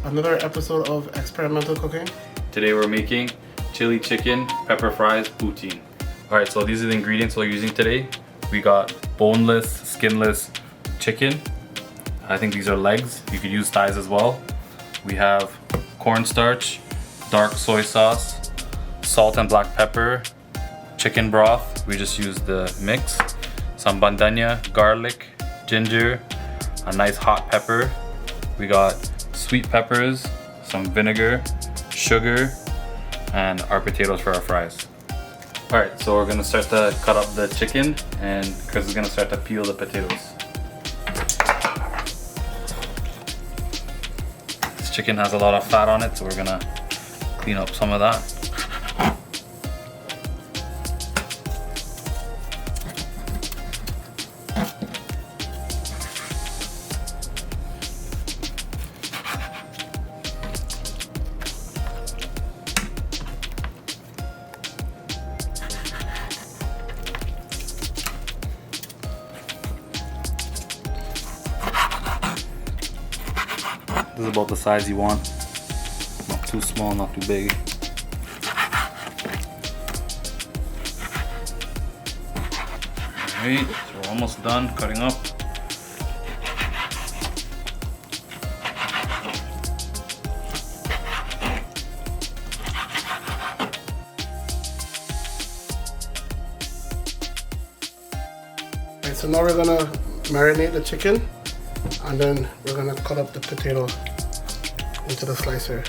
Another episode of experimental cooking. Today we're making chili chicken pepper fries poutine. Alright, so these are the ingredients we're using today. We got boneless, skinless chicken. I think these are legs. You could use thighs as well. We have cornstarch, dark soy sauce, salt and black pepper, chicken broth. We just used the mix. Some bandanya, garlic, ginger, a nice hot pepper. We got sweet peppers, some vinegar, sugar, and our potatoes for our fries. Alright, so we're gonna start to cut up the chicken and Chris is gonna start to peel the potatoes. This chicken has a lot of fat on it, so we're gonna clean up some of that. This is about the size you want. Not too small, not too big. Alright, so we're almost done cutting up. Alright, so now we're gonna marinate the chicken and then we're gonna cut up the potato into the slicer.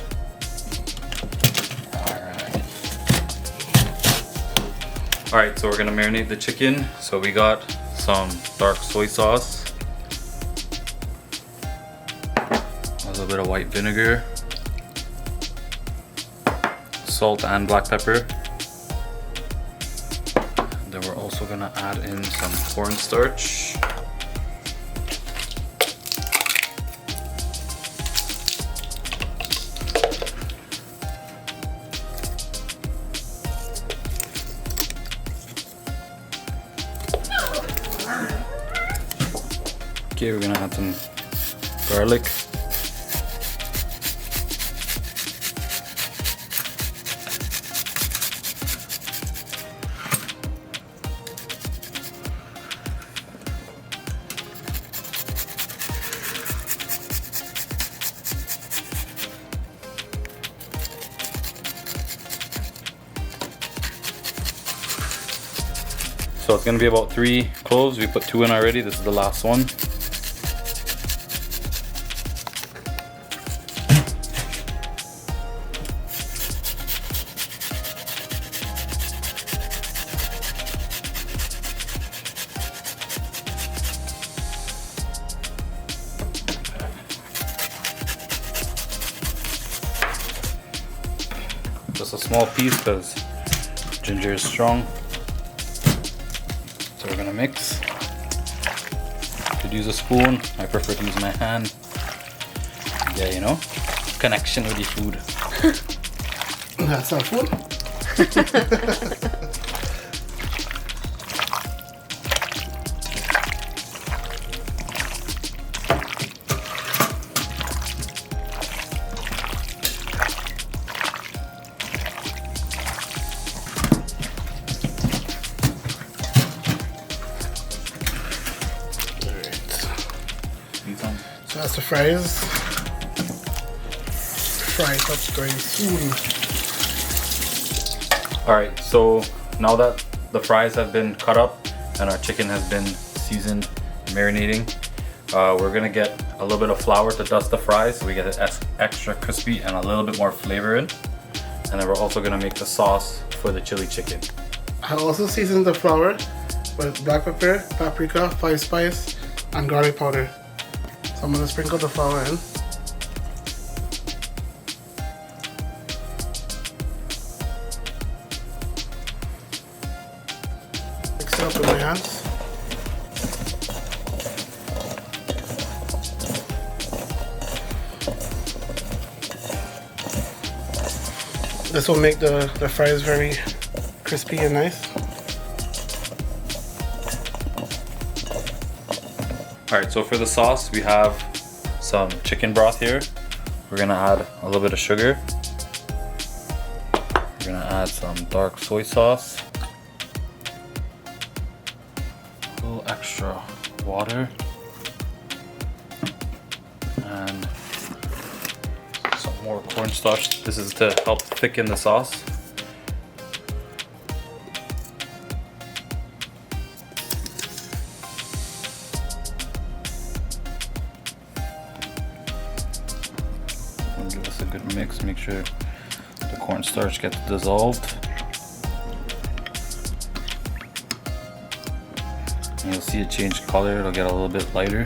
Alright, so we're gonna marinate the chicken. So we got some dark soy sauce, a little bit of white vinegar, salt and black pepper. Then we're also gonna add in some cornstarch. Okay, we're gonna add some garlic. So it's gonna be about 3 cloves. We put 2 in already. This is the last one. Just a small piece because ginger is strong. So we're gonna mix. You could use a spoon. I prefer to use my hand. Yeah, you know, connection with your food. That's our food. So that's the fries. Fries up very soon. Alright, so now that the fries have been cut up and our chicken has been seasoned, marinating, we're gonna get a little bit of flour to dust the fries so we get it extra crispy and a little bit more flavor in. And then we're also gonna make the sauce for the chili chicken. I also seasoned the flour with black pepper, paprika, 5 spice, and garlic powder. So I'm gonna sprinkle the flour in. Mix it up with my hands. This will make the fries very crispy and nice. Alright, so for the sauce, we have some chicken broth here. We're gonna add a little bit of sugar. We're gonna add some dark soy sauce. A little extra water. And some more cornstarch. This is to help thicken the sauce. And give us a good mix. Make sure the cornstarch gets dissolved. And you'll see it change color. It'll get a little bit lighter.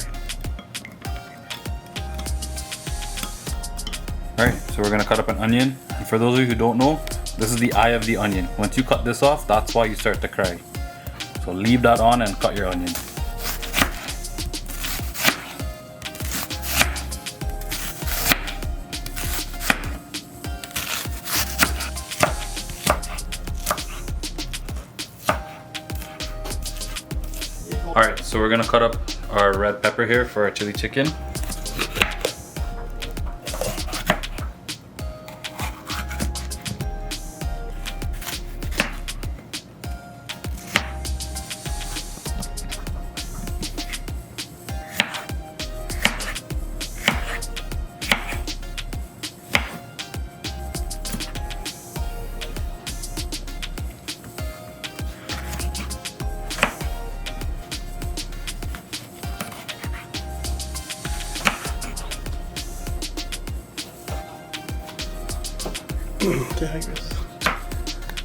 Alright, so we're gonna cut up an onion. And for those of you who don't know, this is the eye of the onion. Once you cut this off, that's why you start to cry. So leave that on and cut your onion. Alright, so we're gonna cut up our red pepper here for our chili chicken.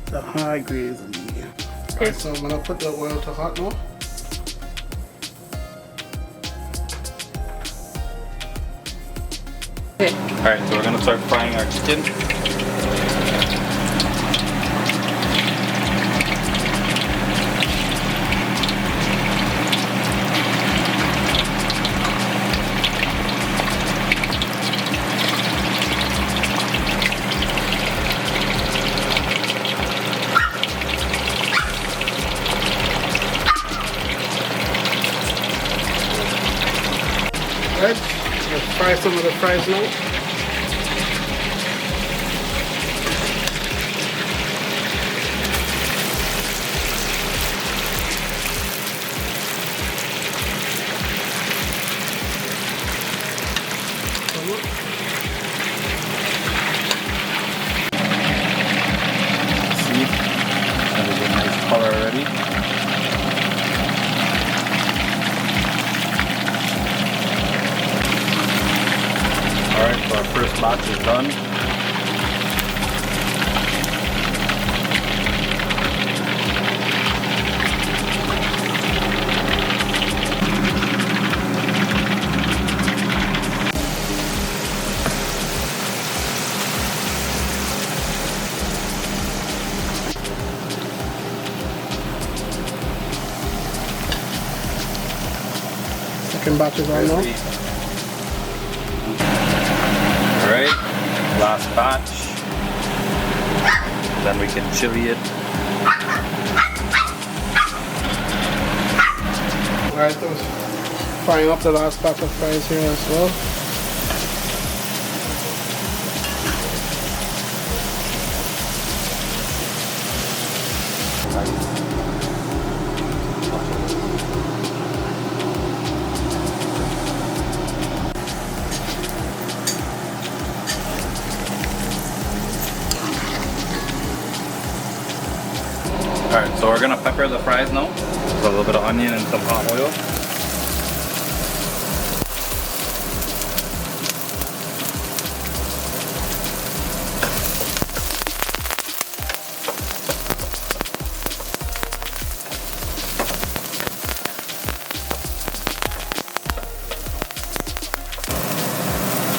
The high grade is the medium. Alright, so I'm gonna put the oil to hot now. Alright, so we're gonna start frying our chicken. Alright, let's fry some of the fries now. See, that is a nice color already. Alright, so our first batch is done. Second batch is on now. Alright, last batch. Then we can chili it. Alright, so frying up the last batch of fries here as well. Alright, so we're gonna pepper the fries now. So a little bit of onion and some hot oil.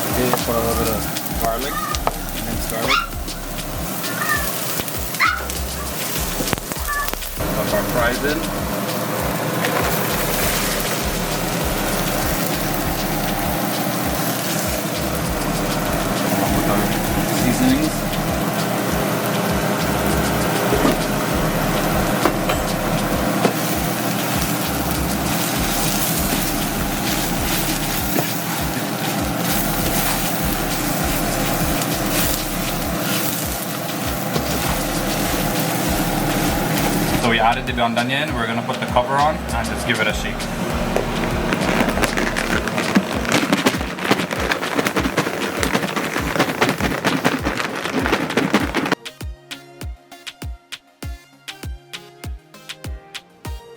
Okay, put a little bit of garlic, minced garlic. Put our fries in. With our seasonings. added the bandanya in, we're gonna put the cover on and just give it a shake.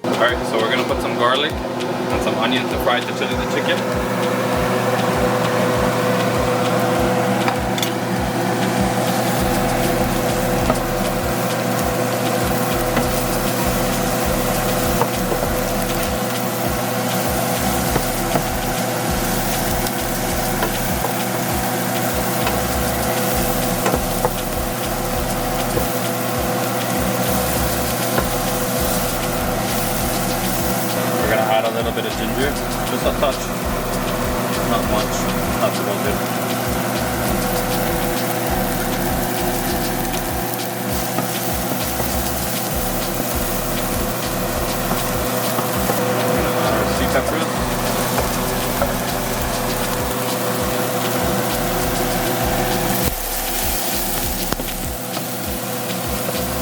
Alright, so we're gonna put some garlic and some onion to fry to chili the chicken. Add a little bit of ginger, just a touch, not much, that's about it. Our sea peppers.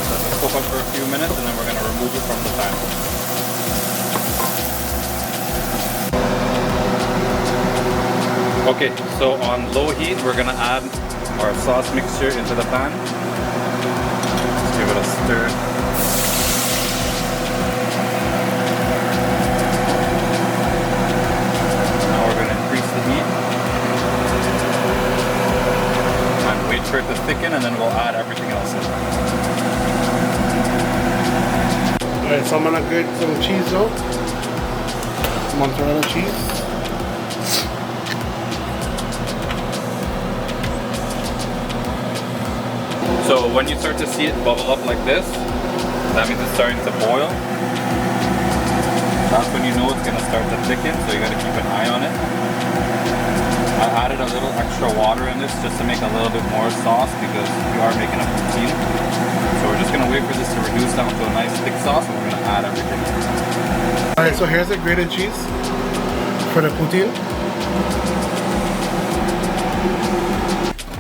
Let it cook up for a few minutes and then we're going to remove it from the pan. Okay, so on low heat, we're gonna add our sauce mixture into the pan. Just give it a stir. Now we're gonna increase the heat and wait for it to thicken, and then we'll add everything else in. Alright, so I'm gonna grate some cheese though. Mozzarella cheese. So when you start to see it bubble up like this, that means it's starting to boil. That's when you know it's gonna start to thicken, so you gotta keep an eye on it. I added a little extra water in this just to make a little bit more sauce because we are making a poutine. So we're just gonna wait for this to reduce down to a nice thick sauce and we're gonna add everything. Alright, so here's the grated cheese for the poutine.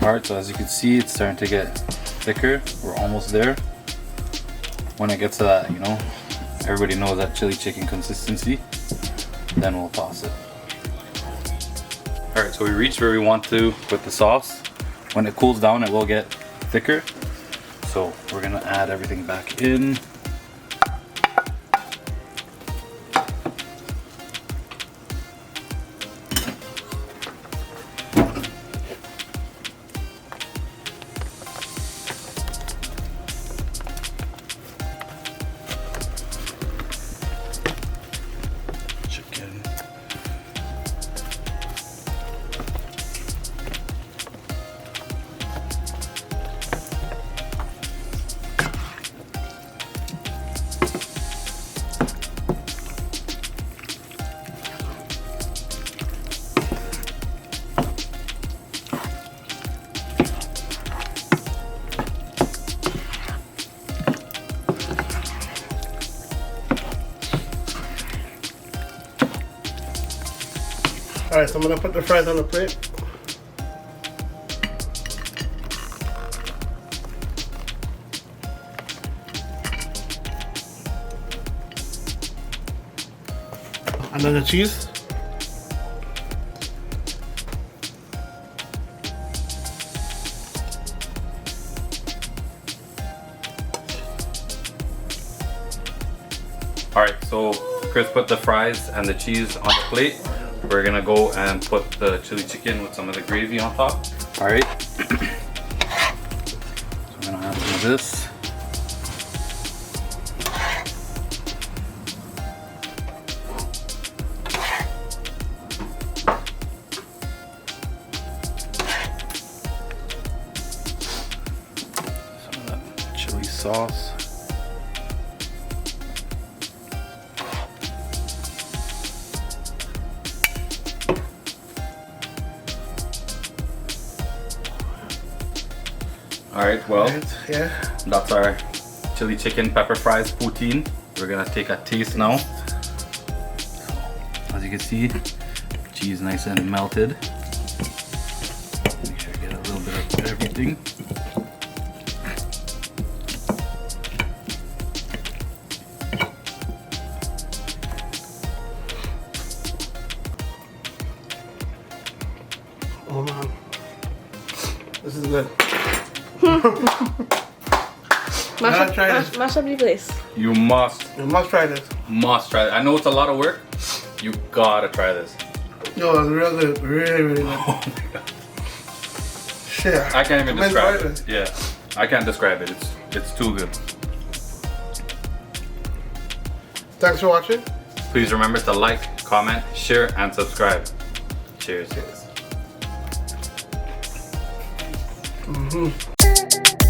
Alright, so as you can see, it's starting to get thicker. We're almost there. When it gets to that, you know, everybody knows that chili chicken consistency, then we'll toss it. Alright, so we reached where we want to with the sauce. When it cools down, it will get thicker. So we're gonna add everything back in. Alright, so I'm gonna put the fries on the plate. And then the cheese. Alright, so Chris put the fries and the cheese on the plate. We're gonna go and put the chili chicken with some of the gravy on top. Alright. So I'm gonna add some of this. Some of that chili sauce. Alright, well, yeah, that's our chili chicken pepper fries poutine. We're gonna take a taste now. As you can see, cheese nice and melted. Make sure I get a little bit of everything. Oh man, this is good. Mash up the place. You must try this. try it. I know it's a lot of work. You gotta try this. Yo, it's real good. Really, really good. Oh my god. Shit. I can't even describe this. it. Yeah, I can't describe it. It's too good. Thanks for watching. Please remember to like, comment, share, and subscribe. Cheers. Mm-hmm.